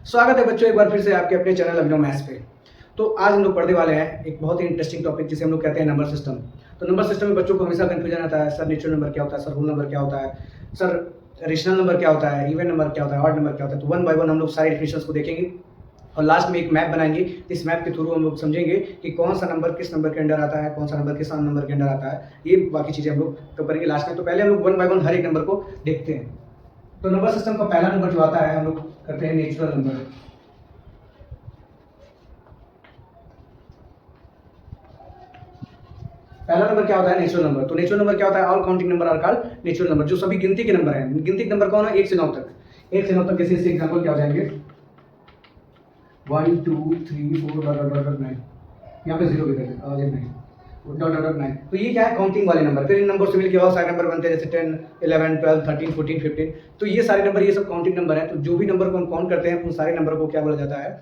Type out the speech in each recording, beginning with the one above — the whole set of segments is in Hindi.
स्वागत है बच्चों एक बार फिर से आपके अपने चैनल अभिनव मैथ्स पे। तो आज हम लोग पढ़ने वाले हैं एक बहुत ही इंटरेस्टिंग टॉपिक जिसे हम लोग कहते हैं नंबर सिस्टम। तो नंबर सिस्टम में बच्चों को हमेशा कंफ्यूजन आता है, सर नेचुरल नंबर क्या होता है, सर होल नंबर क्या होता है, सर रेशनल नंबर क्या होता है, इवन नंबर क्या होता है, ऑड नंबर क्या होता है। तो वन बाय वन हम लोग सारे डिफिनेशंस को देखेंगे और लास्ट में एक मैप बनाएंगे। इस मैप के थ्रू हम लोग समझेंगे कि कौन सा नंबर किस नंबर के अंडर आता है, कौन सा नंबर किस नंबर के अंडर आता है। ये बाकी चीज़ें हम लोग करेंगे लास्ट में। तो पहले हम लोग वन बाय वन हर एक नंबर को देखते हैं। तो नंबर सिस्टम का पहला नंबर जो आता है हम लोग करते हैं नेचुरल नंबर। पहला नंबर क्या होता है? Natural number. तो नेचुरल नंबर क्या होता है? All counting number are called natural number. जो सभी गिनती के नंबर हैं। गिनती के नंबर कौन है? 1 से 9 तक। 1 से 9 तक जैसे इसके एग्जांपल क्या हो जाएंगे? 1 2 3 4 9। यहाँ पे 0 भी कर देते हैं, 9। तो ये क्या है? काउंटिंग वाले नंबर। फिर इन नंबर से मिलकर बहुत सारे नंबर बनते हैं, जैसे 10 11 12 13 14 15। तो ये सारे नंबर, ये सब काउंटिंग नंबर है। तो जो भी नंबर को हम काउंट करते हैं उन सारे नंबर को क्या बोला जाता है?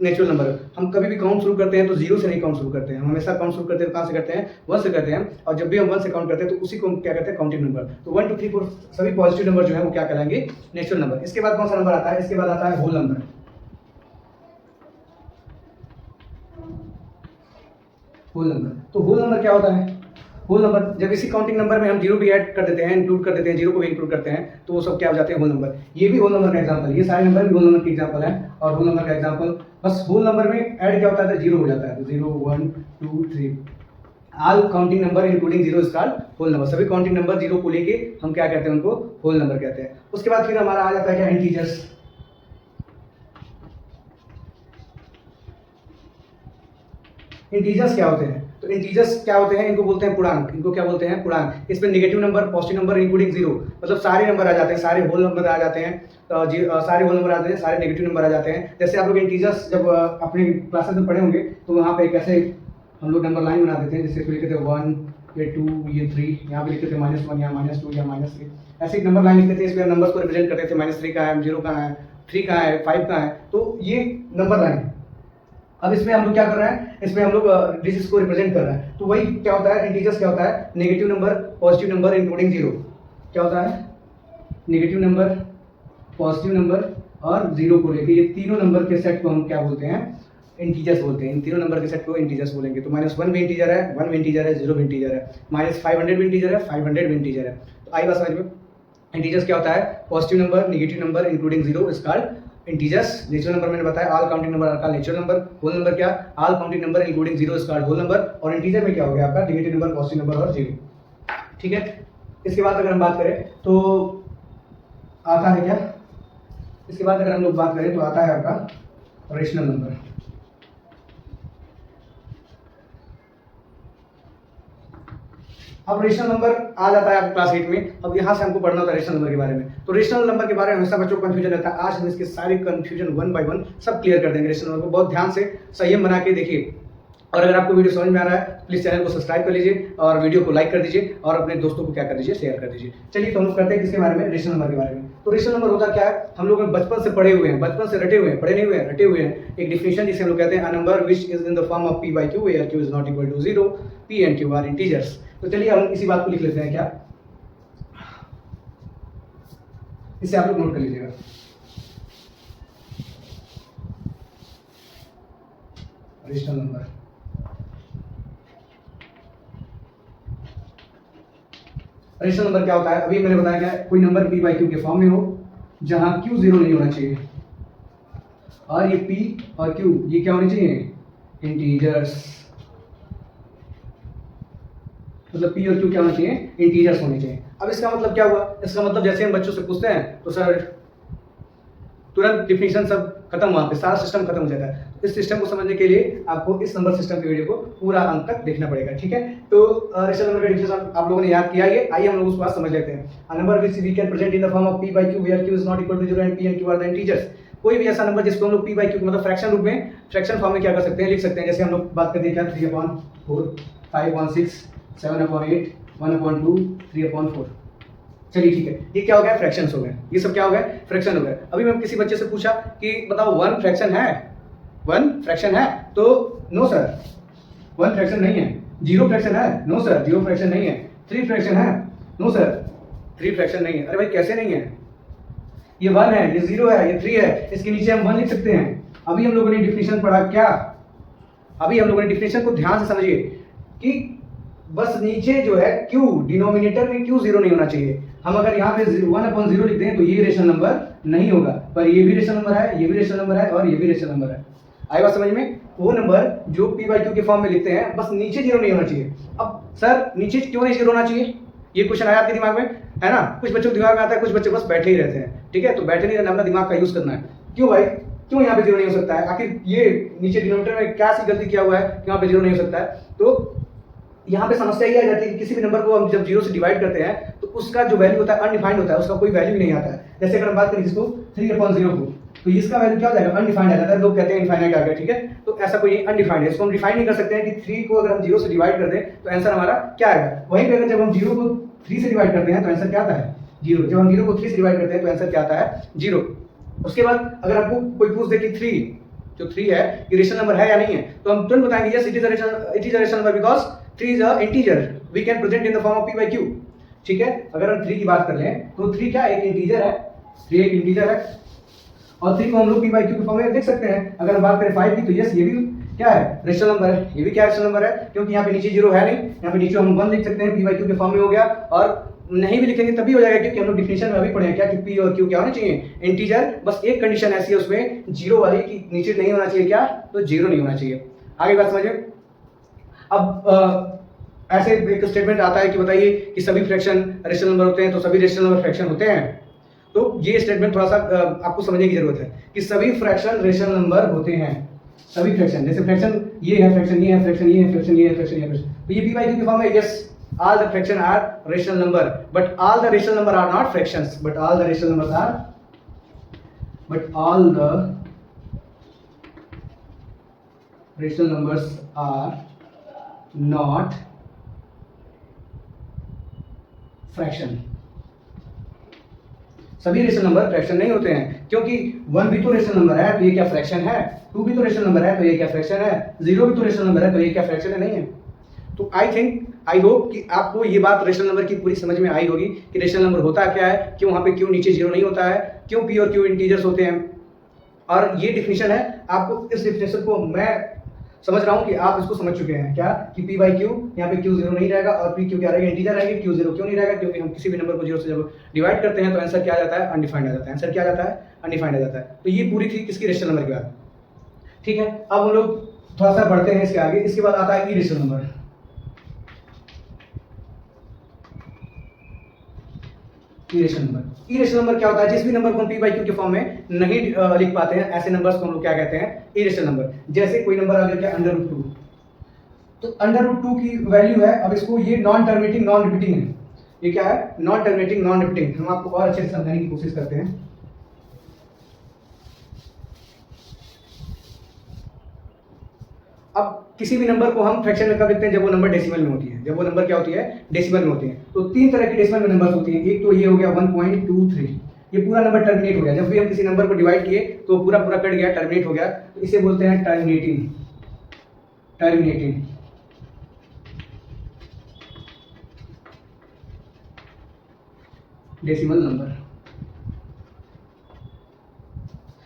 Natural number. हम कभी भी काउंट शुरू करते हैं तो 0 से नहीं काउंट शुरू करते हैं, हम हमेशा काउंट शुरू करते हैं कहाँ से करते हैं? 1 से करते हैं। और जब भी हम 1 से काउंट करते हैं तो उसी को हम क्या कहते हैं? Counting number. तो 1 2 3 4 सभी पॉजिटिव नंबर जो है वो क्या कहलाएंगे? Natural number. इसके बाद कौन सा नंबर आता है? इसके बाद आता है होल नंबर। Whole number. तो होल नंबर क्या होता है? होल नंबर जब इसी काउंटिंग नंबर में हम 0 भी ऐड कर देते हैं, इंक्लूड कर देते हैं, 0 को भी इंक्लूड करते हैं, तो वो सब क्या हो जाते हैं? Whole number. ये भी होल नंबर का एग्जांपल, ये सारे नंबर भी होल नंबर के एग्जांपल है। और होल नंबर का एग्जांपल बस होल नंबर में ऐड क्या होता है? 0 हो जाता है। तो 0 1 2 3 all counting number including 0 is called whole number. सभी काउंटिंग नंबर 0 को लेके हम क्या कहते हैं? उनको होल नंबर कहते हैं। उसके बाद फिर हमारा आ जाता है क्या? इंटीजर्स। इंटीजर्स क्या होते हैं? तो इंटीजर्स क्या होते हैं? इनको बोलते हैं पूर्णांक। इनको क्या बोलते हैं? पूर्णांक। इसमें negative number, positive number including 0, मतलब सारे नंबर आ जाते हैं, सारे होल नंबर आ जाते हैं, सारे होल नंबर आ जाते हैं, सारे नेगेटिव नंबर आ जाते हैं। जैसे आप लोग इंटीजर्स जब अपने क्लासेस में पढ़े होंगे तो वहाँ पे कैसे हम लोग नंबर लाइन बना देते हैं, जैसे लिखते थे 1 ये 2 ये 3, यहाँ पे लिखते थे -1, यहाँ -2 या -3, ऐसे नंबर लाइन लिखते थे। इसमें नंबर्स को रिप्रेजेंट करते थे, -3 कहाँ है, 0 कहाँ है, 3 कहाँ है, 5 कहाँ है। तो ये नंबर लाइन। अब इसमें हम लोग क्या कर रहे हैं? इसमें हम लोग डिजिट्स को रिप्रेजेंट कर रहे हैं। तो वही क्या होता है? इंटीजर्स क्या होता है? Negative number, positive number including 0। क्या होता है? नेगेटिव नंबर, पॉजिटिव नंबर और 0 को लेके ये तीनों नंबर के सेट को हम क्या बोलते हैं? इंटीजर्स बोलते हैं। इन तीनों नंबर के सेट को इंटीजर्स बोलेंगे। तो -1 भी इंटीजर है, 1 भी इंटीजर है, 0 भी इंटीजर है, -500 भी इंटीजर है, 500 भी इंटीजर है। तो आई बात समझ में? इंटीजर्स क्या होता है? Positive number, negative number including 0 is called integers. Natural number मैंने बताया, all counting number are called natural number. Whole number क्या? All counting number including 0 is called whole number. और इंटीजर में क्या हो गया आपका? नेगेटिव नंबर, पॉजिटिव नंबर और 0। ठीक है। इसके बाद अगर हम बात करें तो आता है क्या? इसके बाद अगर हम लोग बात करें तो आता है आपका रेशनल नंबर। अब रेशनल नंबर आ जाता है आपको क्लास 8 में। अब यहाँ से हमको पढ़ना होता है रेशनल नंबर के बारे में। तो रेशनल नंबर के बारे में हमेशा बच्चों को कंफ्यूजन रहता है। आज हम इसके सारे कंफ्यूजन वन बाय वन सब क्लियर कर देंगे। रेशनल नंबर को बहुत ध्यान से संयम बना के देखिए। और अगर आपको वीडियो समझ में आ रहा है प्लीज चैनल को सब्सक्राइब कर लीजिए और वीडियो को लाइक कर दीजिए और अपने दोस्तों को क्या कर दीजिए? शेयर कर दीजिए। चलिए तो हम लोग करते हैं किसके बारे में? रेशनल नंबर के बारे में। तो रेशनल नंबर होता क्या है? हम लोग बचपन से पढ़े हुए हैं, बचपन से रटे हुए हैं, पढ़े नहीं हुए हैं, रटे हुए हैं। एक डिफिनेशन जिसे हम लोग कहते हैं a number which is in the form of p by q where q is not equal to 0, p and q are integers। तो चलिए हम इसी बात को लिख लेते हैं। क्या इसे आप लोग नोट कर लीजिएगा। Rational number. रेशनल नंबर क्या होता है? अभी मैंने बताया क्या? कोई नंबर p by q के फॉर्म में हो जहां q 0 नहीं होना चाहिए और ये p और q ये क्या होने चाहिए? इंटीजर्स। मतलब p और q क्या होना चाहिए? इंटीजर्स होने चाहिए। अब इसका मतलब क्या हुआ? इसका मतलब जैसे हम बच्चों से पूछते हैं तो सर तुरंत डिफिनेशन सब खत्म, वहां पे सारा सिस्टम खत्म हो जाता है। इस सिस्टम को समझने के लिए आपको इस नंबर सिस्टम की वीडियो को पूरा अंत तक देखना पड़ेगा। ठीक है। तो रेशनल नंबर का डिफिनेशन आप लोगों ने याद किया है। आइए हम लोग उसको आज समझ लेते हैं। A number which we can present in the form of p by q where q is not equal to 0 and p and q are the integers। कोई भी ऐसा नंबर जिसको हम लोग p by q मतलब फ्रैक्शन रूप में, फ्रैक्शन फॉर्म में क्या कर सकते हैं? लिख सकते हैं। जैसे हम लोग बात करते हैं क्या? 3/4, 5/6, 7/8, 1/2, 3/4। चलिए ठीक है। ये क्या हो गया? फ्रैक्शंस हो गए। ये सब क्या हो गए? फ्रैक्शन हो गए। अभी मैं किसी बच्चे से पूछा कि बताओ 1 फ्रैक्शन है? 1 फ्रैक्शन है? तो नो सर 1 फ्रैक्शन नहीं है। 0 फ्रैक्शन है? नो सर 0 फ्रैक्शन नहीं है। 3 फ्रैक्शन है? नो सर 3 फ्रैक्शन नहीं है। अरे भाई कैसे नहीं है? ये 1 है, ये 0 है, ये 3 है, इसके नीचे हम 1 लिख सकते हैं। अभी हम लोगों ने डिफिनेशन पढ़ा क्या, अभी हम लोगों ने डिफिनेशन को ध्यान से समझिए कि बस नीचे जो है q, डिनोमिनेटर में q 0 नहीं होना चाहिए। हम अगर यहाँ पे 1/0 लिख दें तो ये रेशनल नंबर नहीं होगा, पर ये भी रेशनल नंबर है, ये भी रेशनल नंबर है और ये भी रेशनल नंबर है। आई बात समझ में? वो नंबर जो p/q के फॉर्म में लिखते हैं बस नीचे 0 नहीं होना चाहिए। अब सर नीचे क्यों नहीं 0 होना चाहिए, ये क्वेश्चन आया आपके दिमाग में, है ना? कुछ बच्चों के दिमाग में आता है, कुछ बच्चे बस बैठे ही रहते हैं, ठीक है? तो बैठे नहीं रहना, अपना दिमाग का यूज करना है। क्यों भाई, क्यों यहाँ पे 0 नहीं हो सकता है? आखिर ये नीचे डिनोमिनेटर में क्या सी गलती किया हुआ है कि वहाँ पे 0 नहीं हो सकता है? तो यहाँ पे समस्या ये आ जाती है कि किसी भी नंबर को हम जब 0 से डिवाइड करते हैं तो उसका जो वैल्यू होता है अनडिफाइंड होता है, उसका कोई वैल्यू ही नहीं आता है। जैसे अगर हम बात करें इसको 3/0 को, तो इसका वैल्यू क्या हो जाएगा? अनडिफाइंड आ जाता है। लोग कहते हैं इनफाइनाइट आ गया, ठीक है? तो ऐसा कोई अनडिफाइंड है, इसको हम डिफाइन नहीं कर सकते हैं कि 3 को अगर हम 0 से डिवाइड कर दें तो आंसर हमारा क्या आएगा। वहीं पे अगर जब हम 0 को 3 से डिवाइड करते हैं तो आंसर क्या आता है? 0। जब हम 0 को 3 से डिवाइड करते हैं तो आंसर क्या आता है? 0। उसके बाद अगर आपको कोई पूछ दे कि 3 जो 3 है ये रेशनल नंबर है या नहीं है, तो हम तुरंत बताएंगे yes it is a rational number because 3 is a integer, we can present in the form of p/q। ठीक है? अगर हम 3 की बात कर लें तो 3 क्या एक इंटीजर है, 3 एक इंटीजर है और 3 को हम लोग p/q के फॉर्म में देख सकते हैं। अगर हम बात करें 5 की तो यस ये भी क्या है? रेशनल नंबर है। ये भी क्या रेशनल नंबर है? क्योंकि यहाँ पे नीचे 0 है नहीं, यहाँ पे नीचे हम 1 लिख सकते हैं, p/q के फॉर्म में हो गया। और नहीं भी लिखेंगे तभी हो जाएगा क्योंकि हम लोग डिफिनेशन में अभी पढ़े हैं क्या कि p और q क्या होने चाहिए? इंटीजर। बस एक कंडीशन ऐसी है उसमें 0 वाली कि नीचे नहीं होना चाहिए क्या? तो 0 नहीं होना चाहिए। आगे बात समझिए। अब ऐसे एक स्टेटमेंट आता है कि बताइए कि सभी फ्रैक्शन रेशनल नंबर होते हैं, तो सभी रेशनल नंबर फ्रैक्शन होते हैं। तो ये स्टेटमेंट थोड़ा सा आपको समझने की जरूरत है कि सभी फ्रैक्शन रेशनल नंबर होते हैं। सभी फ्रैक्शन, जैसे फ्रैक्शन ये है, फ्रैक्शन ये है, फ्रैक्शन ये है, फ्रैक्शन ये है, फ्रैक्शन ये है, तो ये p/q के फॉर्म में yes all the fraction are rational number, but all the rational number are not fractions, but all the rational numbers are not fraction. सभी रेशनल नंबर फ्रैक्शन नहीं होते हैं, क्योंकि 1 भी तो रेशनल नंबर है तो ये क्या फ्रैक्शन है, 2 भी तो रेशनल नंबर है तो ये क्या फ्रैक्शन है, 0 भी तो रेशनल नंबर है तो ये क्या फ्रैक्शन है? नहीं है। तो आई होप कि आपको ये बात रेशनल नंबर की पूरी समझ में आई होगी कि रेशनल नंबर होता क्या है, क्यों वहाँ पे क्यों नीचे 0 नहीं होता है, क्यों p और q इंटीजर्स होते हैं। और ये डिफिनेशन है, आपको इस डिफिनेशन को मैं समझ रहा हूँ कि आप इसको समझ चुके हैं क्या कि p/q यहाँ पे q 0 नहीं रहेगा और p/q क्या रहेगा? इंटीजर रहेगा। q 0 क्यों नहीं रहेगा? क्योंकि हम किसी भी नंबर को 0 से जब डिवाइड करते हैं तो आंसर क्या आ जाता है? अनडिफाइंड आ जाता है। आंसर क्या आ जाता है? अनडिफाइंड आ जाता है। तो ये पूरी थी किसकी? रेशनल नंबर की बात। ठीक है, अब हम लोग थोड़ा सा बढ़ते हैं इसके आगे। इसके बाद आता है इरेशनल नंबर। इरेशनल नंबर क्या होता है? जिस भी नंबर को हम p/q के फॉर्म में नहीं लिख पाते हैं ऐसे नंबर्स को हम लोग क्या कहते हैं? Irrational number. जैसे कोई नंबर आ गया क्या? √2, तो √2 की वैल्यू है, अब इसको ये नॉन टर्मिनेटिंग नॉन रिपीटिंग है। ये क्या है? Non terminating non repeating. हम आपको और अच्छे से समझाने की कोशिश करते हैं। अब किसी भी नंबर को हम फ्रैक्शन में कब लिखते हैं? जब वो नंबर डेसिमल में होती है। जब वो नंबर क्या होती है? डेसिमल में होती है। तो 3 तरह की डेसिमल में नंबर्स होती हैं। एक तो ये हो गया 1.23, ये पूरा नंबर टर्मिनेट हो गया। जब भी हम किसी नंबर को डिवाइड किए तो पूरा पूरा कट गया, टर्मिनेट हो गया, तो इसे बोलते हैं टर्मिनेटिंग डेसिमल नंबर।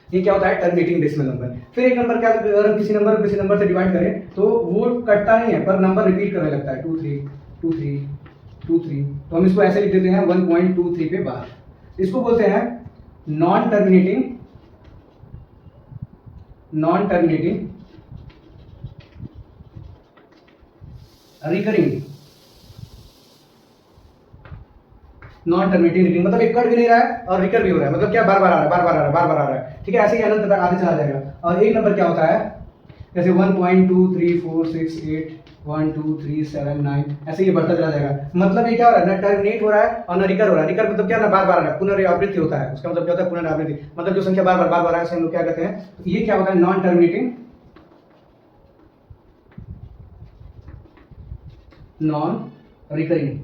ये क्या होता है? Terminating decimal number. फिर एक नंबर क्या, अगर हम किसी नंबर को किसी नंबर से डिवाइड करें तो वो कटता नहीं है पर नंबर रिपीट करने लगता है, 23 23 23, तो हम इसको ऐसे लिख देते हैं 1.23 पे बार। इसको बोलते हैं non terminating recurring non terminating recurring, मतलब एक कट भी नहीं रहा है और रिकर भी हो रहा है, मतलब क्या बार बार आ रहा है, बार बार आ रहा है, बार बार आ रहा है। ठीक है, ऐसे ही अनंत तक आगे चला जाएगा। और एक नंबर क्या होता है? जैसे 1.234681 1 2 3 7 9, ऐसे ये बढ़ता चला जाएगा। मतलब ये क्या हो रहा है? ना टर्मिनेट हो रहा है और ना रिकर हो रहा है। रिकर मतलब क्या? ना बार बार आ रहा है, पुनरावृत्ति होता है। उसका मतलब क्या होता है? पुनरावृत्ति, मतलब जो संख्या बार बार आ रहा है उसे हम लोग क्या कहते हैं? तो ये क्या होता है? Non terminating non recurring.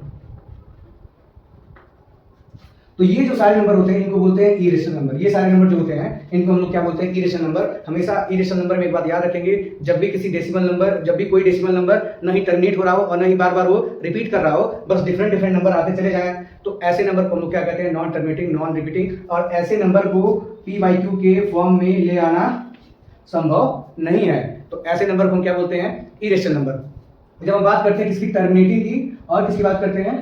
तो ये जो सारे नंबर होते हैं इनको बोलते हैं इरेशनल नंबर। ये सारे नंबर जो होते हैं इनको हम लोग क्या बोलते हैं, इरेशनल नंबर। हमेशा इरेशनल नंबर में एक बात याद रखेंगे, जब भी किसी डेसिमल नंबर, जब भी कोई डेसिमल नंबर नहीं टर्मिनेट हो रहा हो और नहीं बार बार वो रिपीट कर रहा हो, बस डिफरेंट डिफरेंट नंबर आते चले जाएं, तो ऐसे नंबर को हम लोग क्या कहते हैं, नॉन टर्मिनेटिंग, नॉन रिपीटिंग। और ऐसे नंबर को पी बाई क्यू के फॉर्म में ले आना संभव नहीं है, तो ऐसे नंबर को हम क्या बोलते हैं, इरेशनल नंबर। जब हम बात करते हैं किसकी, टर्मिनेटिंग की, और किसकी बात करते हैं,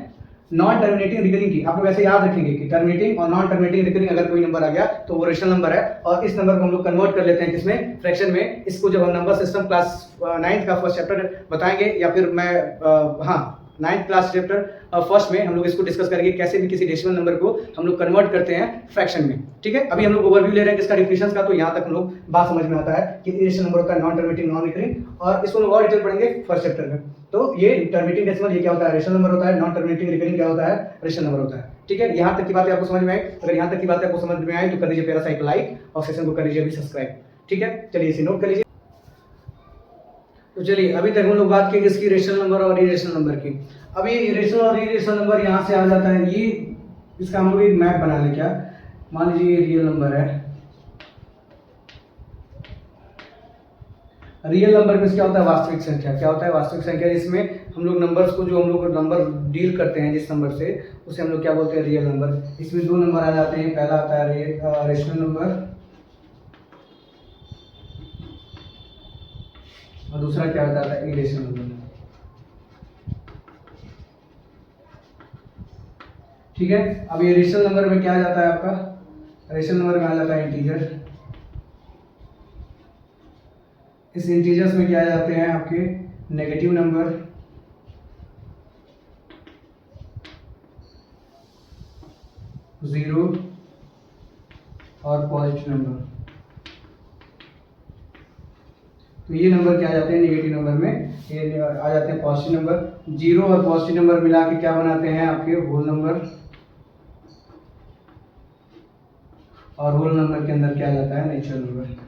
नॉन टर्मिनेटिंग रिकरिंग की। आप लोग ऐसे याद रखेंगे कि टर्मिनेटिंग और नॉन टर्मिनेटिंग रिकरिंग अगर कोई नंबर आ गया तो वो रेशनल नंबर है, और इस नंबर को हम लोग कन्वर्ट कर लेते हैं किसमें, फ्रैक्शन में। इसको जब हम नंबर सिस्टम क्लास 9th का फर्स्ट चैप्टर बताएंगे, या फिर मैं 9th क्लास चैप्टर फर्स्ट में हम लोग इसको डिस्कस करेंगे, कैसे भी किसी डेसिमल नंबर को हम लोग कन्वर्ट करते हैं फ्रैक्शन में। ठीक है, अभी हम लोग ओवरव्यू ले रहे हैं किसका, डिफिनेशंस का। तो यहाँ तक हम लोग बात समझ में आता है कि इरेशनल नंबर होता है नॉन टर्मिनेटिंग, नॉन रिकरिंग, और इसको लोग और डिटेल पढ़ेंगे फर्स्ट चैप्टर में। तो ये टर्मिनेटिंग डेसिमल ये क्या होता है, रेशनल नंबर होता है, नॉन टर्मिनेटिंग रिकरिंग क्या होता है, रेशनल नंबर होता है। ठीक है, यहाँ तक की बातें आपको समझ में आई? अगर यहाँ तक की बातें आपको समझ में आई तो कर लीजिए प्यारा सा एक लाइक, और सेशन को कर लीजिए अभी सब्सक्राइब। ठीक है, चलिए इसे नोट कर लीजिए। तो चलिए अभी तक हम लोग बात की इसकी रेशनल नंबर और इरेशनल नंबर की। अब ये रेशनल और इरेशनल नंबर यहाँ से आ जाता है, ये इसका हम लोग एक मैप बना लें क्या। मान लीजिए ये रियल नंबर है, रियल नंबर में क्या होता है, वास्तविक संख्या। क्या होता है, वास्तविक संख्या। इसमें हम लोग नंबर्स को, जो हम लोग नंबर डील करते हैं जिस नंबर से, उसे हम लोग क्या बोलते हैं, रियल नंबर। इसमें दो नंबर आ जाते हैं, पहला आता है रेशनल नंबर और दूसरा क्या होता है, इरेशनल नंबर। ठीक है, अब ये रेशनल नंबर में क्या आ जाता है आपका, रेशनल नंबर में आ जाता है इंटीजर। इस इंटीजर्स में क्या आ जाते हैं आपके, नेगेटिव नंबर, जीरो और पॉजिटिव नंबर। तो ये नंबर क्या आ जाते हैं, नेगेटिव नंबर में ये आ जाते हैं पॉजिटिव नंबर। जीरो और पॉजिटिव नंबर मिला के क्या बनाते हैं आपके, होल नंबर, और होल नंबर के अंदर क्या आ जाता है, नेचुरल नंबर।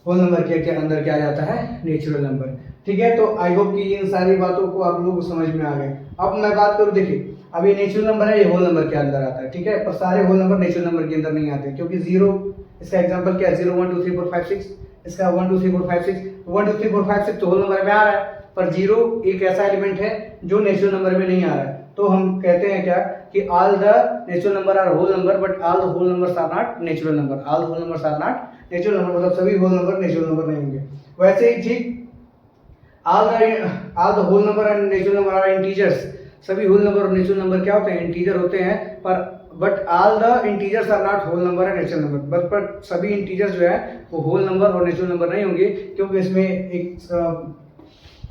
होल नंबर के अंदर क्या आ जाता है, नेचुरल नंबर। ठीक है, तो आई होप कि इन सारी बातों को आप लोग समझ में आ गए। अब मैं बात करूं, देखिए अब ये नेचुरल नंबर है, ये होल नंबर के अंदर आता है। ठीक है, पर सारे होल नंबर नेचुरल नंबर के अंदर नहीं आते, क्योंकि जीरो, इसका एग्जांपल क्या है, 0 1 2 3 4 5 6, इसका 1 2 3 4 5 6, 1 2 3 4 5 6 तो होल नंबर में आ रहा है, पर जीरो एक ऐसा एलिमेंट है जो नेचुरल नंबर में नहीं आ रहा है। तो हम कहते हैं क्या कि all the natural number are whole number, but all the whole numbers are not natural number. All the whole numbers are not natural number, मतलब सभी होल नंबर नेचुरल नंबर नहीं होंगे। वैसे ही ठीक, all the whole number and natural number are integers. सभी होल नंबर और नेचुरल नंबर क्या होते हैं, इंटीजर होते हैं, पर but all the integers are not whole number and natural number. But सभी इंटीजर्स जो है वो होल नंबर और नेचुरल नंबर नहीं होंगे, क्योंकि इसमें एक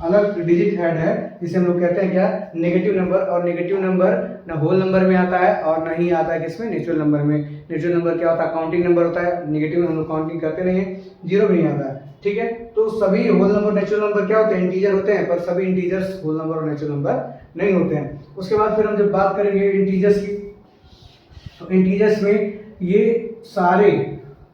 अलग डिजिट ऐड है जिसे हम लोग कहते हैं क्या, नेगेटिव नंबर। और नेगेटिव नंबर ना होल नंबर में आता है और ना ही आता है किसमें, नेचुरल नंबर में। नेचुरल नंबर क्या होता है, काउंटिंग नंबर होता है, नेगेटिव में हम लोग काउंटिंग करते नहीं है, जीरो भी नहीं आता है। ठीक है, तो सभी होल नंबर नेचुरल नंबर क्या होते हैं, इंटीजर होते हैं, पर सभी इंटीजर्स होल नंबर और नेचुरल नंबर नहीं होते हैं। उसके बाद फिर हम जब बात करेंगे इंटीजर्स की, तो इंटीजर्स में ये सारे,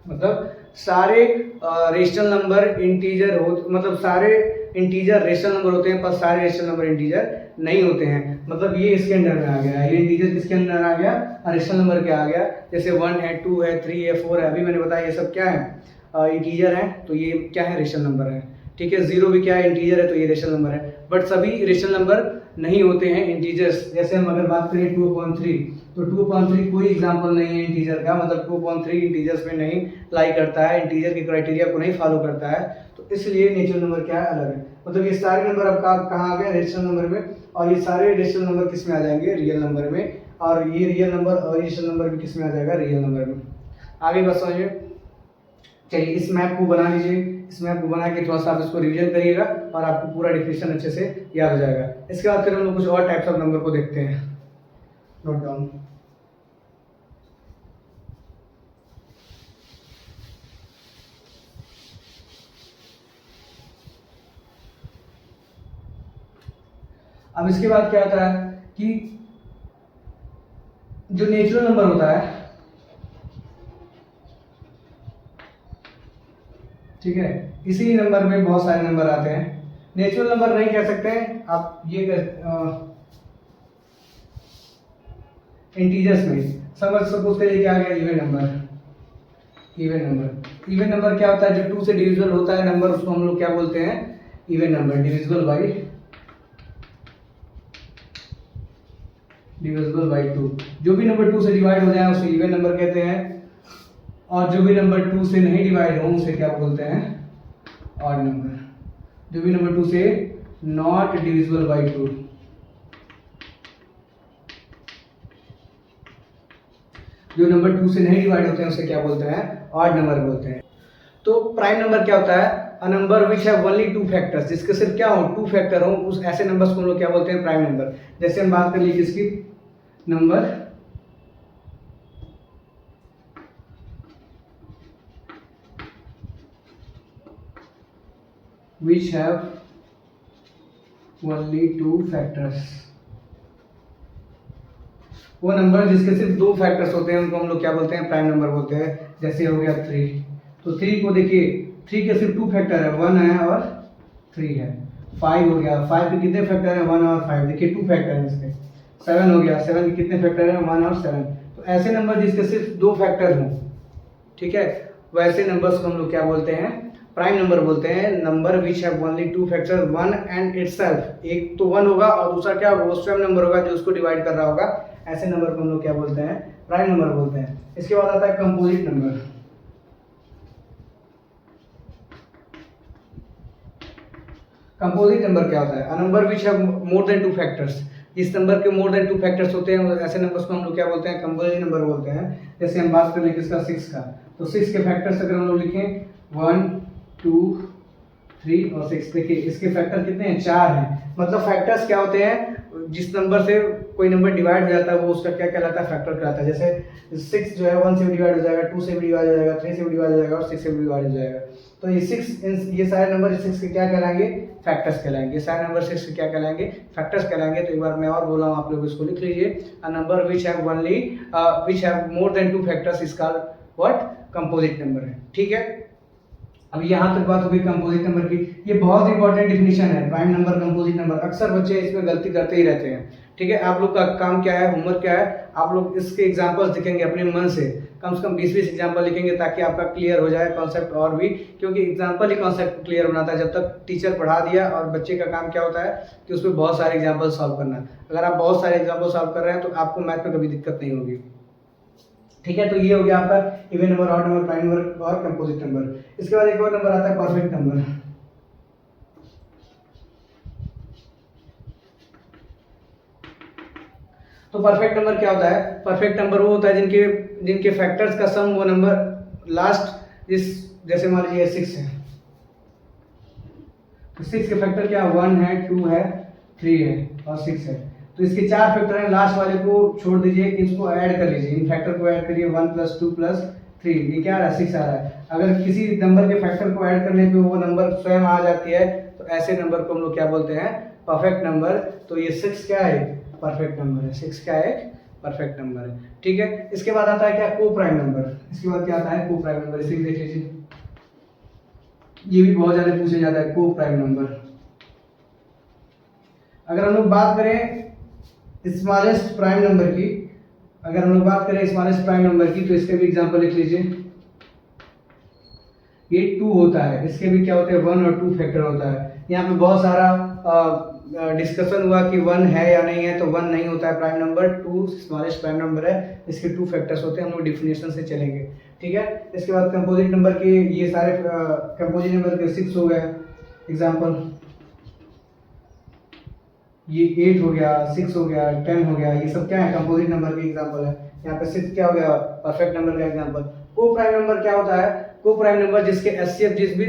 मतलब सारे रेशनल नंबर इंटीजर हो, मतलब सारे इंटीजर रेशनल नंबर होते हैं, पर सारे रेशनल नंबर इंटीजर नहीं होते हैं। मतलब ये इसके अंदर में आ गया, ये इंटीजर किसके अंदर आ गया, रेशनल नंबर के आ गया। जैसे 1 है, 2 है, 3 है, 4 है, अभी मैंने बताया ये सब क्या है, इंटीजर है, तो ये क्या है, रेशनल नंबर है। ठीक है, जीरो भी क्या है, इंटीजर है, तो ये रेशनल नंबर है। बट सभी रेशनल नंबर नहीं होते हैं इंटीजर्स। जैसे हम अगर बात करें 2/3, तो 2/3 कोई एग्जांपल नहीं है इंटीजर का, मतलब 2/3 इंटीजर्स में नहीं लाई करता है, इंटीजर के क्राइटेरिया को नहीं फॉलो करता है, तो इसलिए नेचुरल नंबर क्या है, अलग है। मतलब ये सारे नंबर अब कहाँ आ गए, रेशनल नंबर में, और ये सारे रेशनल नंबर किस में आ जाएंगे, रियल नंबर में, और ये रियल नंबर और रेशनल नंबर भी किस में आ जाएगा, रियल नंबर में। आगे बात समझिए। चलिए इस मैप को बना लीजिए, इस मैप को बना के थोड़ा सा आप इसको रिवीजन करिएगा और आपको पूरा डिफिनेशन अच्छे से याद हो जाएगा। इसके बाद फिर हम लोग कुछ और टाइप्स ऑफ नंबर को देखते हैं, नोट डाउन। अब इसके बाद क्या होता है कि जो नेचुरल नंबर होता है, ठीक है, इसी नंबर में बहुत सारे नंबर आते हैं। नेचुरल नंबर नहीं कह सकते हैं आप, ये इंटीजर्स में सपोज करिए क्या आ गया इवन नंबर। इवन नंबर क्या होता है, जो 2 से डिविजिबल होता है नंबर, उसको हम लोग क्या बोलते हैं, इवन नंबर, डिविजिबल बाई 2। जो भी नंबर 2 से डिवाइड हो जाए उसे इवन नंबर कहते हैं, और जो भी नंबर 2 से नहीं डिवाइड हो उसे क्या बोलते हैं, ऑड नंबर। जो भी नंबर 2 से नॉट डिविजिबल बाई 2, जो नंबर 2 से नहीं डिवाइड होते हैं उसे क्या बोलते हैं, ऑड नंबर बोलते हैं। तो प्राइम नंबर क्या होता है, a number which have only 2 factors, जिसके सिर्फ क्या हो 2 फैक्टर हो, उस ऐसे नंबर्स को हम लोग क्या बोलते हैं, प्राइम नंबर। जैसे हम बात कर लीजिए इसकी, number which have only 2 factors, वो नंबर जिसके सिर्फ 2 फैक्टर्स होते हैं उनको हम लोग क्या बोलते हैं, प्राइम नंबर बोलते हैं। जैसे हो गया 3, तो 3 को देखिए, 3 के सिर्फ 2 फैक्टर है, 1 है और 3 है। 5 हो गया, 5 के कितने फैक्टर हैं, 1 और 5, देखिए 2 फैक्टर हैं इसके। 7 हो गया, 7 के कितने फैक्टर हैं, 1 और 7। तो ऐसे नंबर जिसके सिर्फ 2 फैक्टर हों, ठीक है, वैसे नंबर्स को हम लोग क्या बोलते हैं, प्राइम नंबर बोलते हैं। Number which have only 2 factor, 1 and itself, एक तो 1 होगा और दूसरा क्या होगा, वो स्वयं नंबर होगा जो उसको डिवाइड कर रहा होगा, ऐसे नंबर को हम लोग क्या बोलते हैं, प्राइम नंबर बोलते हैं। इसके बाद आता है कंपोजिट नंबर। कंपोजिट नंबर क्या होता है, a number which have more than 2 factors, इस नंबर के मोर देन 2 फैक्टर्स होते हैं, ऐसे नंबर्स को हम लोग क्या बोलते हैं, कंपोजिट नंबर बोलते हैं। जैसे हम बात कर लें किसका, 6 का, तो 6 के फैक्टर्स अगर हम लोग लिखें 1 2 3 और 6, देखिए इसके फैक्टर कितने हैं, 4 हैं। मतलब फैक्टर्स क्या होते हैं, जिस नंबर से कोई नंबर डिवाइड हो जाता है वो उसका क्या कहलाता है, फैक्टर कहलाता है। जैसे 6 जो है 1 से भी डिवाइड हो जाएगा, 2 से भी डिवाइड हो जाएगा, 3 से भी डिवाइड हो जाएगा और 6 से भी डिवाइड हो जाएगा। तो ये 6, ये सारे नंबर 6 के क्या कहलाएंगे, फैक्टर्स कहलाएंगे। सारे नंबर 6 के क्या कहलाएंगे, फैक्टर्स कहलाएंगे। तो एक बार मैं और बोल रहा हूँ, आप लोग इसको लिख लीजिए, a number which have more than 2 factors is called what, composite number है। ठीक है, अब यहाँ तक बात होगी कंपोजिट नंबर की। ये बहुत इंपॉर्टेंट डिफिनीशन है, प्राइम नंबर, कंपोजिट नंबर। अक्सर बच्चे इसमें गलती करते ही रहते हैं। ठीक है, आप लोग का काम क्या है, होमवर्क क्या है, आप लोग इसके एग्जांपल्स लिखेंगे अपने मन से कम 20-20 एग्जांपल लिखेंगे ताकि आपका क्लियर हो जाए कॉन्सेप्ट। और भी क्योंकि एग्जांपल ही कॉन्सेप्ट क्लियर बनाता है। जब तक टीचर पढ़ा दिया और बच्चे का काम क्या होता है कि उसमें बहुत सारे एग्जाम्पल सॉल्व करना। अगर आप बहुत सारे एग्जाम्पल सॉल्व कर रहे हैं तो आपको मैथ में कभी दिक्कत नहीं होगी। ठीक है, तो ये हो गया आपका even number, odd number, prime number और कंपोजिट नंबर। इसके बाद एक और नंबर आता है परफेक्ट नंबर। तो परफेक्ट नंबर क्या होता है, परफेक्ट नंबर वो होता है जिनके फैक्टर्स का सम वो नंबर लास्ट इस, जैसे मान लीजिए 6 है तो 6 के फैक्टर क्या, 1 है, 2 है, 3 है और 6 है। तो इसके 4 फैक्टर हैं, लास्ट वाले को छोड़ दीजिए, इसको ऐड कर लीजिए, इन फैक्टर को ऐड करिए, 1 + 2 + 3, ये क्या आ रहा है, 6 आ रहा है। अगर किसी नंबर के फैक्टर को ऐड करने पे वो नंबर स्वयं आ जाती है तो ऐसे नंबर को हम लोग क्या बोलते हैं, परफेक्ट नंबर। तो ये 6 क्या है, परफेक्ट नंबर है। 6 क्या है, एक परफेक्ट नंबर है। ठीक है, इसके बाद आता है क्या, को प्राइम नंबर। इसके बाद क्या आता है, को प्राइम नंबर। इसे देख लीजिए, ये भी बहुत ज्यादा पूछा जाता है, को प्राइम नंबर। अगर हम लोग बात करें स्मॉलेस्ट प्राइम नंबर की, अगर हम लोग बात करें स्मॉलेस्ट प्राइम नंबर की, तो इसके भी एग्जांपल लिख लीजिए। ये 2 होता है, इसके भी क्या होते हैं, 1 और 2 फैक्टर होता है। यहाँ पे बहुत सारा डिस्कशन हुआ कि 1 है या नहीं है, तो 1 नहीं होता है prime number, 2 smallest prime number है, इसके 2 फैक्टर्स होते हैं। हम लोग डिफिनेशन से चलेंगे। ठीक है, इसके बाद कंपोजिट नंबर के ये सारे कंपोजिट नंबर के 6 हो गए एग्जाम्पल, ये 8 हो गया, 6 हो गया, 10 हो गया, ये सब क्या है, कंपोजिट नंबर के एग्जांपल है। यहाँ पे 6 क्या हो गया, परफेक्ट नंबर का एग्जांपल। को प्राइम नंबर क्या होता है, को प्राइम नंबर जिसके एचसीएफ, जिस भी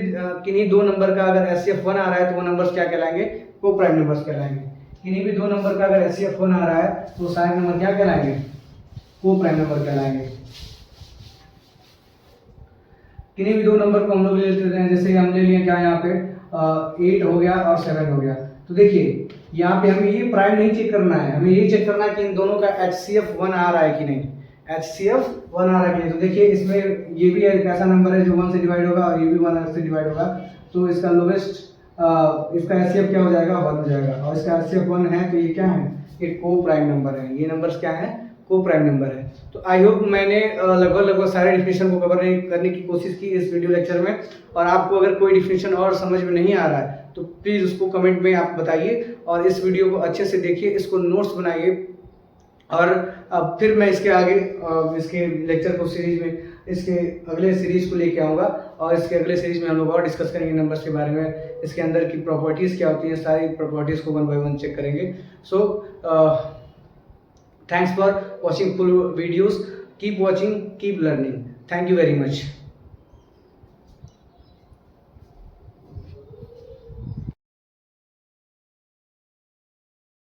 किन्हीं 2 नंबर का अगर एचसीएफ 1 आ रहा है तो वो नंबर्स क्या कहलाएंगे, को प्राइम नंबर्स कहलाएंगे। किन्हीं भी 2 नंबर का अगर एचसीएफ 1 आ रहा है तो सारे नंबर क्या कहलाएंगे, को प्राइम नंबर कहलाएंगे। किन्हीं भी 2 नंबर को हम लोग ले लेते हैं, जैसे हम ले लिए क्या, यहाँ पे 8 हो गया और 7 हो गया। तो देखिए यहाँ पे हमें ये प्राइम नहीं चेक करना है, हमें ये चेक करना है कि इन दोनों का HCF 1 आ रहा है कि नहीं, HCF 1 आ रहा है कि नहीं। तो देखिए इसमें ये भी एक ऐसा नंबर है जो 1 से डिवाइड होगा और ये भी 1 से डिवाइड होगा, तो इसका लोवेस्ट इसका HCF क्या हो जाएगा, 1 हो जाएगा। और इसका HCF 1 है तो ये क्या है, एक को प्राइम नंबर है। ये नंबर्स क्या है, को प्राइम नंबर है। तो आई होप मैंने लगभग सारे डिफिनेशन को कवर करने की कोशिश की इस वीडियो लेक्चर में, और आपको अगर कोई डिफिनेशन और समझ में नहीं आ रहा है तो प्लीज़ उसको कमेंट में आप बताइए, और इस वीडियो को अच्छे से देखिए, इसको नोट्स बनाइए, और अब फिर मैं इसके आगे इसके लेक्चर को सीरीज में इसके अगले सीरीज को लेके आऊँगा, और इसके अगले सीरीज में हम लोग और डिस्कस करेंगे नंबर्स के बारे में, इसके अंदर की प्रॉपर्टीज़ क्या होती हैं, सारी प्रॉपर्टीज़ को 1 by 1 चेक करेंगे। So thanks for watching full videos, keep watching, keep learning, thank you very much.